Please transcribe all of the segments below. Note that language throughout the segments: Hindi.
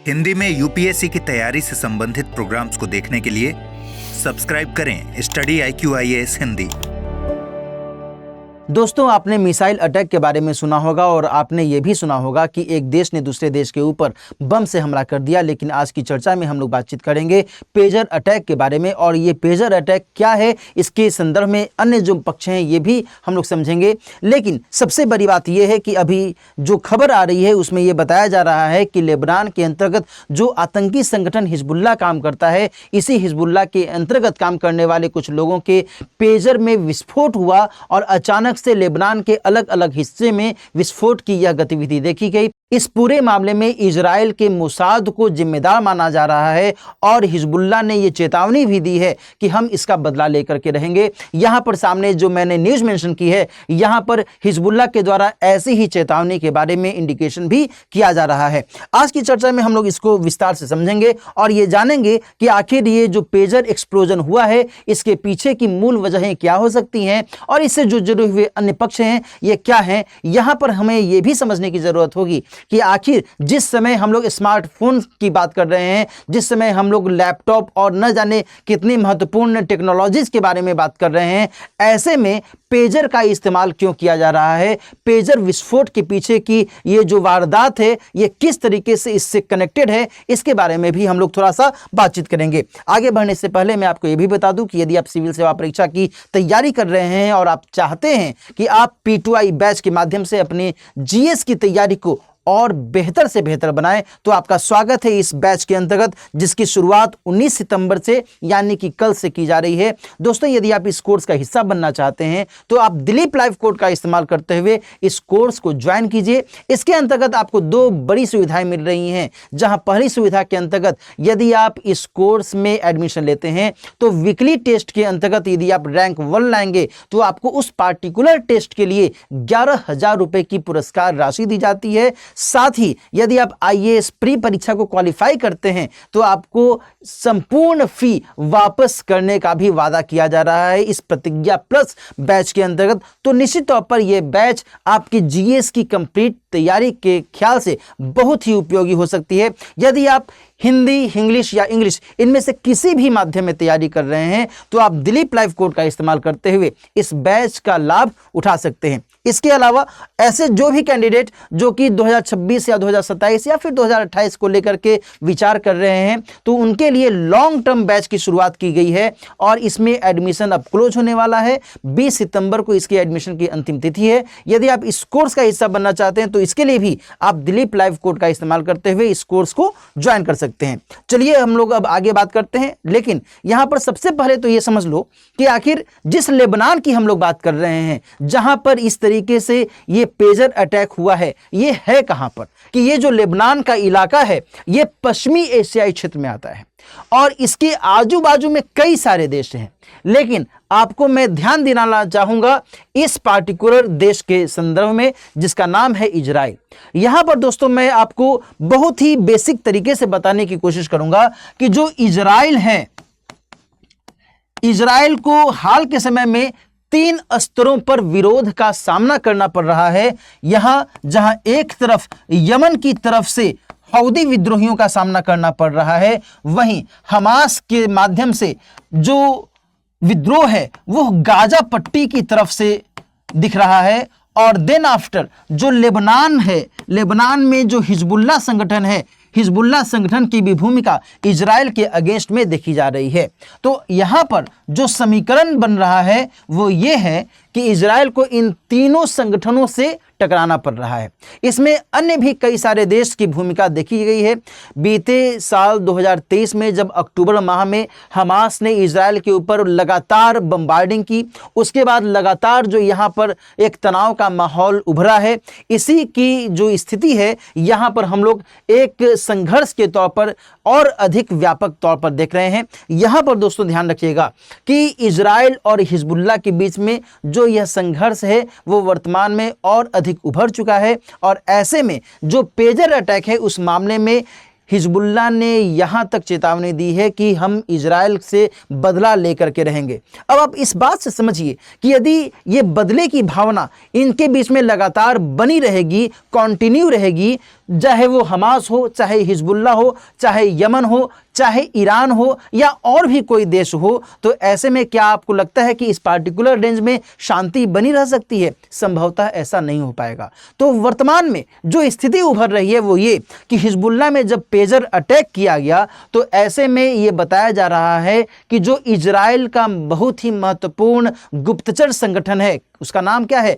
हिंदी में यूपीएससी की तैयारी से संबंधित प्रोग्राम्स को देखने के लिए सब्सक्राइब करें स्टडी IQIAS हिंदी। दोस्तों, आपने मिसाइल अटैक के बारे में सुना होगा और आपने ये भी सुना होगा कि एक देश ने दूसरे देश के ऊपर बम से हमला कर दिया। लेकिन आज की चर्चा में हम लोग बातचीत करेंगे पेजर अटैक के बारे में, और ये पेजर अटैक क्या है, इसके संदर्भ में अन्य जो पक्ष हैं ये भी हम लोग समझेंगे। लेकिन सबसे बड़ी बात यह है कि अभी जो खबर आ रही है उसमें ये बताया जा रहा है कि लेबनान के अंतर्गत जो आतंकी संगठन हिजबुल्लाह काम करता है, इसी हिजबुल्लाह के अंतर्गत काम करने वाले कुछ लोगों के पेजर में विस्फोट हुआ और अचानक से लेबनान के अलग अलग हिस्से में विस्फोट की यह गतिविधि देखी गई। इस पूरे मामले में इजराइल के मोसाद को जिम्मेदार माना जा रहा है और हिजबुल्लाह ने यह चेतावनी भी दी है कि हम इसका बदला लेकर के रहेंगे। यहां पर सामने जो मैंने न्यूज़ मेंशन की है, यहां पर हिजबुल्लाह के द्वारा ऐसी ही चेतावनी के बारे में इंडिकेशन भी किया जा रहा है। आज की चर्चा में हम लोग इसको विस्तार से समझेंगे और ये जानेंगे कि आखिर ये जो पेजर एक्सप्लोजन हुआ है इसके पीछे की मूल वजहें क्या हो सकती हैं और इससे जो जुड़े हुए अन्य पक्ष हैं ये क्या हैं। यहां पर हमें यह भी समझने की जरूरत होगी कि आखिर जिस समय हम लोग स्मार्टफोन की बात कर रहे हैं, जिस समय हम लोग लैपटॉप और न जाने कितनी महत्वपूर्ण टेक्नोलॉजीज के बारे में बात कर रहे हैं, ऐसे में पेजर का इस्तेमाल क्यों किया जा रहा है, पेजर विस्फोट के पीछे की ये जो वारदात है ये किस तरीके से इससे कनेक्टेड है, इसके बारे में भी हम लोग थोड़ा सा बातचीत करेंगे। आगे बढ़ने से पहले मैं आपको ये भी बता दूं कि यदि आप सिविल सेवा परीक्षा की तैयारी कर रहे हैं और आप चाहते हैं कि आप P2I बैच के माध्यम से अपने GS की तैयारी को और बेहतर से बेहतर बनाएं, तो आपका स्वागत है इस बैच के अंतर्गत, जिसकी शुरुआत 19 सितंबर से यानी कि कल से की जा रही है। दोस्तों, यदि आप इस कोर्स का हिस्सा बनना चाहते हैं तो आप दिलीप लाइव कोड का इस्तेमाल करते हुए इस कोर्स को ज्वाइन कीजिए। इसके अंतर्गत आपको दो बड़ी सुविधाएं मिल रही हैं, जहां पहली सुविधा के अंतर्गत यदि आप इस कोर्स में एडमिशन लेते हैं तो वीकली टेस्ट के अंतर्गत यदि आप रैंक 1 लाएंगे तो आपको उस पार्टिकुलर टेस्ट के लिए 11,000 रुपए की पुरस्कार राशि दी जाती है। साथ ही यदि आप IAS प्री परीक्षा को क्वालिफाई करते हैं तो आपको संपूर्ण फी वापस करने का भी वादा किया जा रहा है इस प्रतिज्ञा प्लस बैच के अंतर्गत। तो निश्चित तौर पर यह बैच आपकी GS की कंप्लीट तैयारी के ख्याल से बहुत ही उपयोगी हो सकती है। यदि आप हिंदी, इंग्लिश या इंग्लिश इनमें से किसी भी माध्यम में तैयारी कर रहे हैं तो आप दिलीप लाइव कोड का इस्तेमाल करते हुए इस बैच का लाभ उठा सकते हैं। इसके अलावा ऐसे जो भी कैंडिडेट जो कि 2026 या 2027 या फिर 2028 को लेकर के विचार कर रहे हैं तो उनके लिए लॉन्ग टर्म बैच की शुरुआत की गई है और इसमें एडमिशन अब क्लोज होने वाला है। 20 सितंबर को इसकी एडमिशन की अंतिम तिथि है। यदि आप इस कोर्स का हिस्सा बनना चाहते हैं तो इसके लिए भी आप दिलीप लाइव कोड का इस्तेमाल करते हुए इस कोर्स को ज्वाइन कर सकते हैं। चलिए हम लोग अब आगे बात करते हैं, लेकिन यहां पर सबसे पहले तो ये समझ लो कि आखिर जिस लेबनान की हम लोग बात कर रहे हैं, जहां पर इस तरीके से ये पेजर अटैक हुआ है, ये है कहां पर, कि ये जो लेबनान का इलाका है ये पश्चिमी एशियाई क्षेत्र में आता है और इसके आजू बाजू में कई सारे देश हैं। लेकिन आपको मैं ध्यान दिलाना चाहूंगा इस पार्टिकुलर देश के संदर्भ में जिसका नाम है इजराइल। यहां पर दोस्तों मैं आपको बहुत ही बेसिक तरीके से बताने की कोशिश करूंगा कि जो इजराइल है, इजराइल को हाल के समय में 3 स्तरों पर विरोध का सामना करना पड़ रहा है। यहां जहां एक तरफ यमन की तरफ से हौदी विद्रोहियों का सामना करना पड़ रहा है, वहीं हमास के माध्यम से जो विद्रोह है वो गाजा पट्टी की तरफ से दिख रहा है। और देन आफ्टर जो लेबनान है, लेबनान में जो हिजबुल्लाह संगठन है, हिजबुल्लाह संगठन की भी भूमिका इजराइल के अगेंस्ट में देखी जा रही है। तो यहां पर जो समीकरण बन रहा है वो ये है कि इजराइल को इन तीनों संगठनों से टकराना पड़ रहा है। इसमें अन्य भी कई सारे देश की भूमिका देखी गई है। बीते साल 2023 में जब अक्टूबर माह में हमास ने इजराइल के ऊपर लगातार बम्बार्डिंग की, उसके बाद लगातार जो यहाँ पर एक तनाव का माहौल उभरा है, इसी की जो स्थिति है यहाँ पर हम लोग एक संघर्ष के तौर पर और अधिक व्यापक तौर पर देख रहे हैं। यहाँ पर दोस्तों ध्यान रखिएगा कि इजराइल और हिजबुल्लाह के बीच में जो यह संघर्ष है वो वर्तमान में और अधिक उभर चुका है और ऐसे में जो पेजर अटैक है उस मामले में हिजबुल्लाह ने यहां तक चेतावनी दी है कि हम इजराइल से बदला लेकर के रहेंगे। अब आप इस बात से समझिए कि यदि ये बदले की भावना इनके बीच में लगातार बनी रहेगी, कंटिन्यू रहेगी, चाहे वो हमास हो, चाहे हिजबुल्ला हो, चाहे यमन हो, चाहे ईरान हो या और भी कोई देश हो, तो ऐसे में क्या आपको लगता है कि इस पार्टिकुलर रेंज में शांति बनी रह सकती है? संभवतः ऐसा नहीं हो पाएगा। तो वर्तमान में जो स्थिति उभर रही है वो ये कि हिजबुल्ला में जब पेजर अटैक किया गया तो ऐसे में ये बताया जा रहा है कि जो इजराइल का बहुत ही महत्वपूर्ण गुप्तचर संगठन है, उसका नाम क्या है?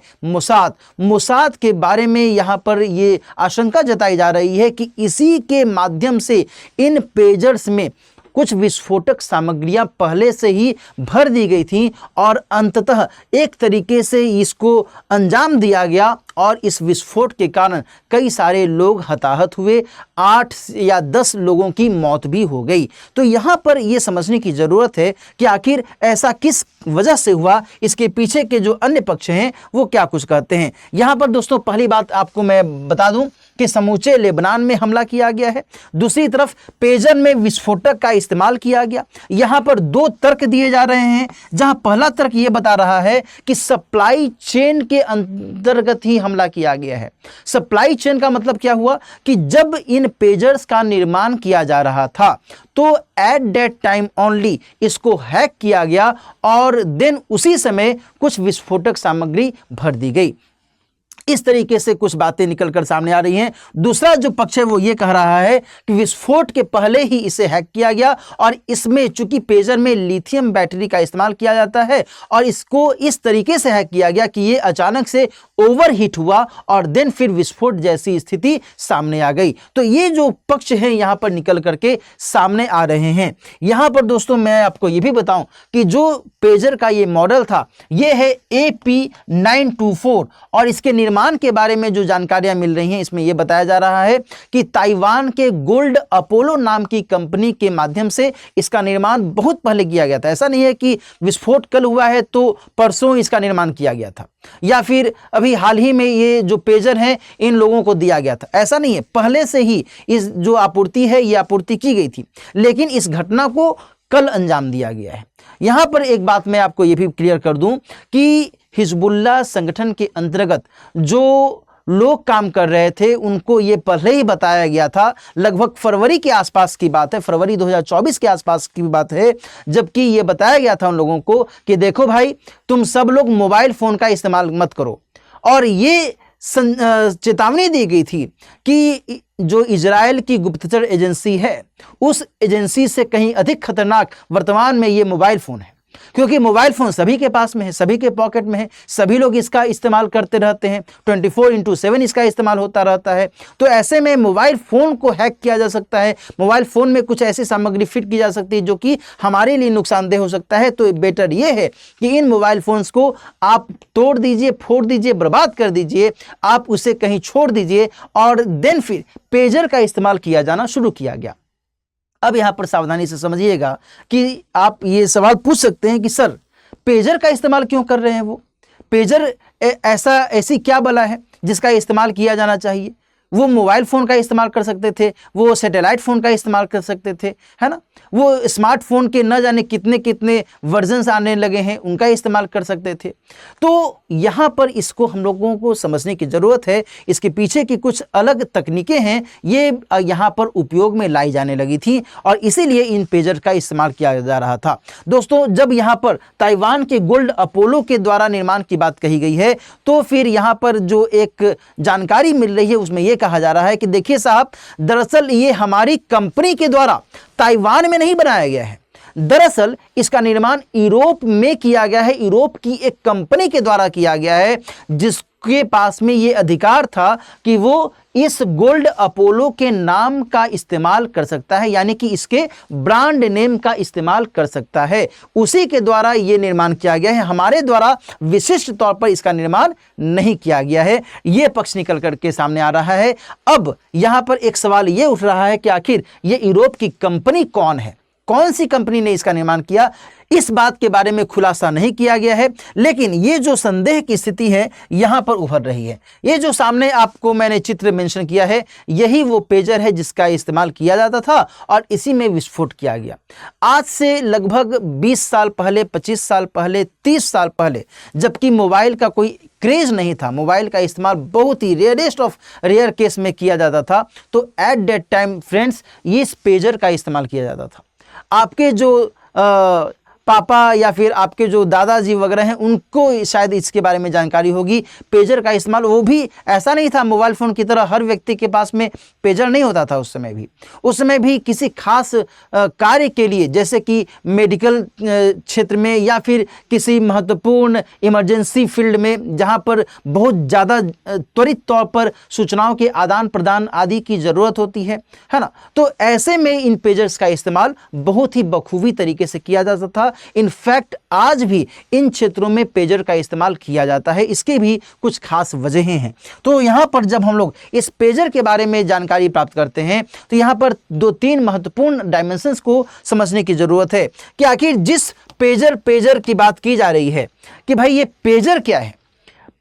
मोसाद के बारे में यहाँ पर ये आशंका जताई जा रही है कि इसी के माध्यम से इन पेजर्स में कुछ विस्फोटक सामग्रियां पहले से ही भर दी गई थी और अंततः एक तरीके से इसको अंजाम दिया गया और इस विस्फोट के कारण कई सारे लोग हताहत हुए, 8 या 10 लोगों की मौत भी हो गई। तो यहाँ पर ये समझने की ज़रूरत है कि आखिर ऐसा किस वजह से हुआ, इसके पीछे के जो अन्य पक्ष हैं वो क्या कुछ कहते हैं। यहाँ पर दोस्तों पहली बात आपको मैं बता दूं कि समूचे लेबनान में हमला किया गया है, दूसरी तरफ पेजर में विस्फोटक का इस्तेमाल किया गया। यहाँ पर 2 तर्क दिए जा रहे हैं, जहाँ पहला तर्क ये बता रहा है कि सप्लाई चेन के अंतर्गत ही हमला किया गया है। सप्लाई चेन का मतलब क्या हुआ कि जब इन पेजर्स का निर्माण किया जा रहा था तो एट दैट टाइम ओनली इसको हैक किया गया और देन उसी समय कुछ विस्फोटक सामग्री भर दी गई। इस तरीके से कुछ बातें निकलकर सामने आ रही हैं। दूसरा जो पक्ष है वो ये कह रहा है कि विस्फोट के पहले ही इसे हैक किया गया और इसमें चूंकि पेजर में लिथियम बैटरी का इस्तेमाल किया जाता है और इसको इस तरीके से हैक किया गया कि ये अचानक से ओवरहीट हुआ और देन फिर विस्फोट जैसी स्थिति सामने आ गई। तो ये जो पक्ष है यहाँ पर निकल करके सामने आ रहे हैं। यहाँ पर दोस्तों मैं आपको ये भी बताऊं कि जो पेजर का ये मॉडल था ये है AP924 और इसके निर्माण के बारे में जो जानकारियां मिल रही हैं इसमें यह बताया जा रहा है कि ताइवान के गोल्ड अपोलो नाम की कंपनी के माध्यम से इसका निर्माण बहुत पहले किया गया था। ऐसा नहीं है कि विस्फोट कल हुआ है तो परसों इसका निर्माण किया गया था या फिर अभी हाल ही में ये जो पेजर है इन लोगों को दिया गया था, ऐसा नहीं है। पहले से ही इस जो आपूर्ति है ये आपूर्ति की गई थी, लेकिन इस घटना को कल अंजाम दिया गया है। यहां पर एक बात मैं आपको ये भी क्लियर कर दूं कि हिजबुल्ला संगठन के अंतर्गत जो लोग काम कर रहे थे उनको ये पहले ही बताया गया था। लगभग फरवरी के आसपास की बात है, फरवरी 2024 के आसपास की बात है, जबकि ये बताया गया था उन लोगों को कि देखो भाई तुम सब लोग मोबाइल फ़ोन का इस्तेमाल मत करो। और ये चेतावनी दी गई थी कि जो इजराइल की गुप्तचर एजेंसी है उस एजेंसी से कहीं अधिक खतरनाक वर्तमान में ये मोबाइल फ़ोन है, क्योंकि मोबाइल फ़ोन सभी के पास में है, सभी के पॉकेट में है, सभी लोग इसका इस्तेमाल करते रहते हैं, 24/7 इसका इस्तेमाल होता रहता है। तो ऐसे में मोबाइल फ़ोन को हैक किया जा सकता है, मोबाइल फ़ोन में कुछ ऐसी सामग्री फिट की जा सकती है जो कि हमारे लिए नुकसानदेह हो सकता है। तो बेटर ये है कि इन मोबाइल फ़ोन्स को आप तोड़ दीजिए, फोड़ दीजिए, बर्बाद कर दीजिए, आप उसे कहीं छोड़ दीजिए और देन फिर पेजर का इस्तेमाल किया जाना शुरू किया गया। अब यहाँ पर सावधानी से समझिएगा कि आप ये सवाल पूछ सकते हैं कि सर पेजर का इस्तेमाल क्यों कर रहे हैं वो? पेजर ऐसी क्या बला है जिसका इस्तेमाल किया जाना चाहिए? वो मोबाइल फ़ोन का इस्तेमाल कर सकते थे, वो सैटेलाइट फ़ोन का इस्तेमाल कर सकते थे, है ना। वो स्मार्टफोन के न जाने कितने कितने वर्जन्स आने लगे हैं, उनका इस्तेमाल कर सकते थे। तो यहाँ पर इसको हम लोगों को समझने की ज़रूरत है। इसके पीछे की कुछ अलग तकनीकें हैं, ये यहाँ पर उपयोग में लाई जाने लगी थी और इसीलिए इन पेजर का इस्तेमाल किया जा रहा था। दोस्तों जब यहाँ पर ताइवान के गोल्ड अपोलो के द्वारा निर्माण की बात कही गई है तो फिर यहाँ पर जो एक जानकारी मिल रही है उसमें यह कहा जा रहा है कि देखिए साहब, दरअसल ये हमारी कंपनी के द्वारा ताइवान में नहीं बनाया गया है, दरअसल इसका निर्माण यूरोप में किया गया है, यूरोप की एक कंपनी के द्वारा किया गया है जिसके पास में ये अधिकार था कि वो इस गोल्ड अपोलो के नाम का इस्तेमाल कर सकता है, यानी कि इसके ब्रांड नेम का इस्तेमाल कर सकता है। उसी के द्वारा ये निर्माण किया गया है, हमारे द्वारा विशिष्ट तौर पर इसका निर्माण नहीं किया गया है। ये पक्ष निकल करके सामने आ रहा है। अब यहाँ पर एक सवाल ये उठ रहा है कि आखिर ये यूरोप की कंपनी कौन है? कौन सी कंपनी ने इसका निर्माण किया, इस बात के बारे में खुलासा नहीं किया गया है। लेकिन ये जो संदेह की स्थिति है यहां पर उभर रही है। ये जो सामने आपको मैंने चित्र मेंशन किया है, यही वो पेजर है जिसका इस्तेमाल किया जाता था और इसी में विस्फोट किया गया। आज से लगभग 20 साल पहले, 25 साल पहले, 30 साल पहले, जबकि मोबाइल का कोई क्रेज नहीं था, मोबाइल का इस्तेमाल बहुत ही रेयरेस्ट ऑफ रेयर केस में किया जाता था, तो एट दैट टाइम फ्रेंड्स ये इस पेजर का इस्तेमाल किया जाता था। आपके जो पापा या फिर आपके जो दादाजी वगैरह हैं उनको शायद इसके बारे में जानकारी होगी। पेजर का इस्तेमाल, वो भी ऐसा नहीं था मोबाइल फ़ोन की तरह हर व्यक्ति के पास में पेजर नहीं होता था। उस समय भी किसी खास कार्य के लिए, जैसे कि मेडिकल क्षेत्र में या फिर किसी महत्वपूर्ण इमरजेंसी फील्ड में जहां पर बहुत ज़्यादा त्वरित तौर पर सूचनाओं के आदान प्रदान आदि की ज़रूरत होती है ना, तो ऐसे में इन पेजर्स का इस्तेमाल बहुत ही बखूबी तरीके से किया जाता था। इनफैक्ट आज भी इन क्षेत्रों में पेजर का इस्तेमाल किया जाता है। इसके भी कुछ खास वजहें हैं। तो यहाँ पर जब हम लोग इस पेजर के बारे में जानकारी प्राप्त करते हैं तो यहाँ पर 2-3 महत्वपूर्ण डायमेंशंस को समझने की जरूरत है कि आखिर जिस पेजर की बात की जा रही है कि भाई ये पेजर क्या है,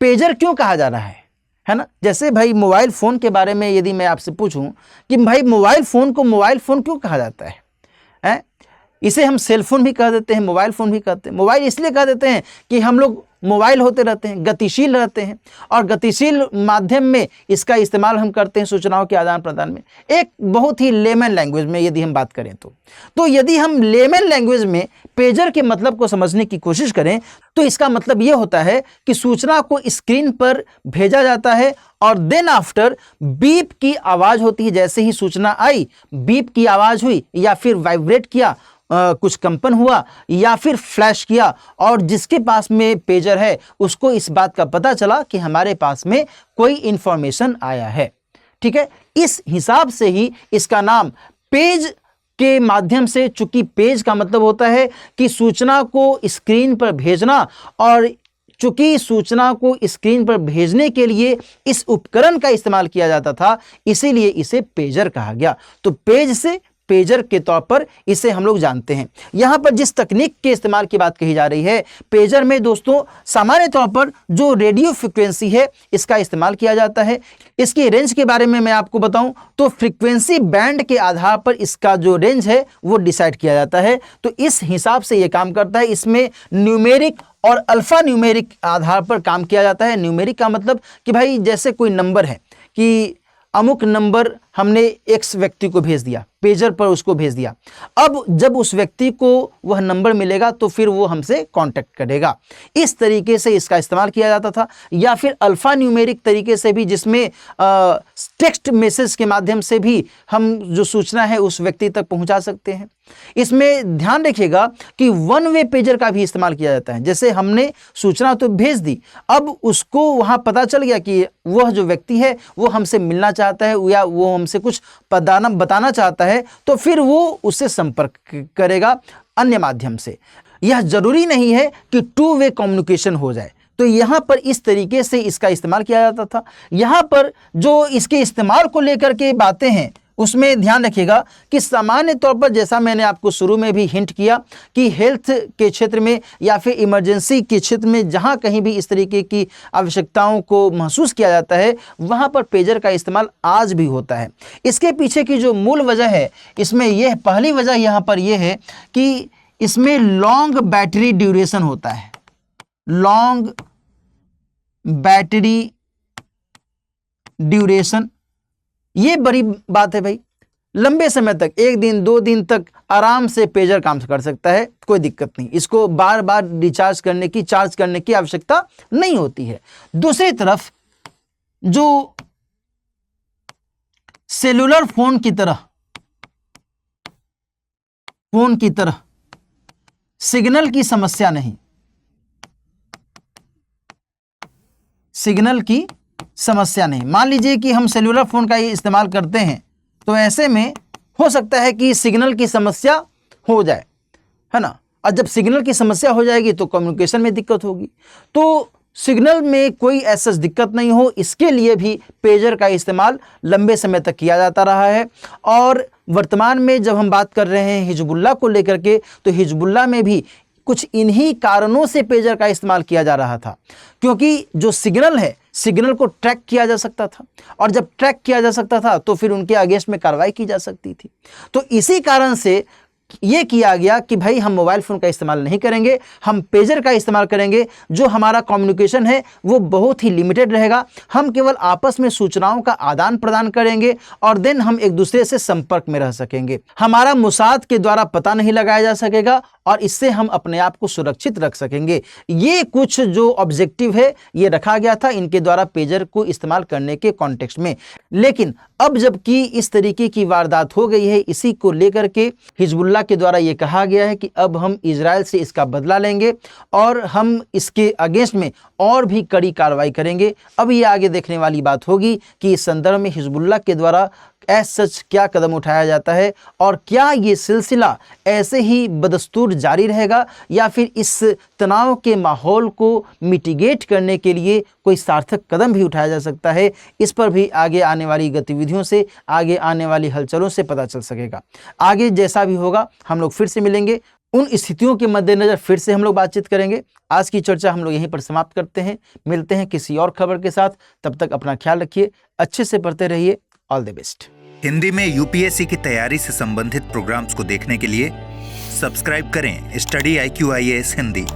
पेजर क्यों कहा जा रहा है ना। जैसे भाई मोबाइल फ़ोन के बारे में यदि मैं आपसे पूछूं कि भाई मोबाइल फ़ोन को मोबाइल फ़ोन क्यों कहा जाता है? इसे हम सेल फोन भी कह देते हैं, मोबाइल फ़ोन भी कहते हैं। मोबाइल इसलिए कह देते हैं कि हम लोग मोबाइल होते रहते हैं, गतिशील रहते हैं और गतिशील माध्यम में इसका इस्तेमाल हम करते हैं सूचनाओं के आदान प्रदान में। एक बहुत ही लेमन लैंग्वेज में यदि हम बात करें तो यदि हम लेमन लैंग्वेज में पेजर के मतलब को समझने की कोशिश करें तो इसका मतलब ये होता है कि सूचना को स्क्रीन पर भेजा जाता है और देन आफ्टर बीप की आवाज़ होती है। जैसे ही सूचना आई, बीप की आवाज़ हुई या फिर वाइब्रेट किया, कुछ कंपन हुआ या फिर फ्लैश किया, और जिसके पास में पेजर है उसको इस बात का पता चला कि हमारे पास में कोई इंफॉर्मेशन आया है। ठीक है, इस हिसाब से ही इसका नाम पेज के माध्यम से, चूंकि पेज का मतलब होता है कि सूचना को स्क्रीन पर भेजना, और चूंकि सूचना को स्क्रीन पर भेजने के लिए इस उपकरण का इस्तेमाल किया जाता था, इसीलिए इसे पेजर कहा गया। तो पेज से पेजर के तौर पर इसे हम लोग जानते हैं। यहाँ पर जिस तकनीक के इस्तेमाल की बात कही जा रही है, पेजर में दोस्तों सामान्य तौर पर जो रेडियो फ्रिक्वेंसी है इसका इस्तेमाल किया जाता है। इसकी रेंज के बारे में मैं आपको बताऊं तो फ्रीक्वेंसी बैंड के आधार पर इसका जो रेंज है वो डिसाइड किया जाता है। तो इस हिसाब से ये काम करता है। इसमें न्यूमेरिक और अल्फा न्यूमेरिक आधार पर काम किया जाता है। न्यूमेरिक का मतलब कि भाई जैसे कोई नंबर है कि अमुक नंबर हमने एक्स व्यक्ति को भेज दिया, पेजर पर उसको भेज दिया। अब जब उस व्यक्ति को वह नंबर मिलेगा तो फिर वो हमसे कांटेक्ट करेगा। इस तरीके से इसका इस्तेमाल किया जाता था। या फिर अल्फा न्यूमेरिक तरीके से भी, जिसमें टेक्स्ट मैसेज के माध्यम से भी हम जो सूचना है उस व्यक्ति तक पहुंचा सकते हैं। इसमें ध्यान रखिएगा कि वन वे पेजर का भी इस्तेमाल किया जाता है। जैसे हमने सूचना तो भेज दी, अब उसको वहां पता चल गया कि वह जो व्यक्ति है वो हमसे मिलना चाहता है या वो हमसे कुछ बताना चाहता है, तो फिर वो उससे संपर्क करेगा अन्य माध्यम से। यह जरूरी नहीं है कि 2 वे कम्युनिकेशन हो जाए। तो यहाँ पर इस तरीके से इसका इस्तेमाल किया जाता था। यहाँ पर जो इसके इस्तेमाल को लेकर के बातें हैं उसमें ध्यान रखिएगा कि सामान्य तौर पर, जैसा मैंने आपको शुरू में भी हिंट किया कि हेल्थ के क्षेत्र में या फिर इमरजेंसी के क्षेत्र में जहां कहीं भी इस तरीके की आवश्यकताओं को महसूस किया जाता है वहां पर पेजर का इस्तेमाल आज भी होता है। इसके पीछे की जो मूल वजह है, इसमें यह पहली वजह यहाँ पर यह है कि इसमें लॉन्ग बैटरी ड्यूरेशन होता है। लॉन्ग बैटरी ड्यूरेशन, ये बड़ी बात है भाई। लंबे समय तक, 1 दिन 2 दिन तक आराम से पेजर काम कर सकता है, कोई दिक्कत नहीं। इसको बार बार रिचार्ज करने की, चार्ज करने की आवश्यकता नहीं होती है। दूसरी तरफ जो सेलुलर फोन की तरह सिग्नल की समस्या नहीं, सिग्नल की समस्या नहीं। मान लीजिए कि हम सेलुलर फोन का इस्तेमाल करते हैं तो ऐसे में हो सकता है कि सिग्नल की समस्या हो जाए, है ना। और जब सिग्नल की समस्या हो जाएगी तो कम्युनिकेशन में दिक्कत होगी। तो सिग्नल में कोई ऐसा दिक्कत नहीं हो, इसके लिए भी पेजर का इस्तेमाल लंबे समय तक किया जाता रहा है। और वर्तमान में जब हम बात कर रहे हैं हिजबुल्लाह को लेकर के, तो हिजबुल्लाह में भी कुछ इन्हीं कारणों से पेजर का इस्तेमाल किया जा रहा था, क्योंकि जो सिग्नल है, सिग्नल को ट्रैक किया जा सकता था, और जब ट्रैक किया जा सकता था तो फिर उनके अगेंस्ट में कार्रवाई की जा सकती थी। तो इसी कारण से ये किया गया कि भाई हम मोबाइल फ़ोन का इस्तेमाल नहीं करेंगे, हम पेजर का इस्तेमाल करेंगे। जो हमारा कम्युनिकेशन है वो बहुत ही लिमिटेड रहेगा, हम केवल आपस में सूचनाओं का आदान प्रदान करेंगे और देन हम एक दूसरे से संपर्क में रह सकेंगे। हमारा मोसाद के द्वारा पता नहीं लगाया जा सकेगा और इससे हम अपने आप को सुरक्षित रख सकेंगे। ये कुछ जो ऑब्जेक्टिव है ये रखा गया था इनके द्वारा पेजर को इस्तेमाल करने के कॉन्टेक्स्ट में। लेकिन अब जबकि इस तरीके की वारदात हो गई है, इसी को लेकर के हिजबुल्लाह के द्वारा ये कहा गया है कि अब हम इजराइल से इसका बदला लेंगे और हम इसके अगेंस्ट में और भी कड़ी कार्रवाई करेंगे। अब ये आगे देखने वाली बात होगी कि इस संदर्भ में हिजबुल्लाह के द्वारा सच क्या कदम उठाया जाता है और क्या ये सिलसिला ऐसे ही बदस्तूर जारी रहेगा या फिर इस तनाव के माहौल को मिटिगेट करने के लिए कोई सार्थक कदम भी उठाया जा सकता है। इस पर भी आगे आने वाली गतिविधियों से, आगे आने वाली हलचलों से पता चल सकेगा। आगे जैसा भी होगा हम लोग फिर से मिलेंगे, उन स्थितियों के मद्देनजर फिर से हम लोग बातचीत करेंगे। आज की चर्चा हम लोग यहीं पर समाप्त करते हैं, मिलते हैं किसी और खबर के साथ। तब तक अपना ख्याल रखिए, अच्छे से पढ़ते रहिए। All the best. हिंदी में यूपीएससी की तैयारी से संबंधित प्रोग्राम्स को देखने के लिए सब्सक्राइब करें स्टडी IQ IAS हिंदी।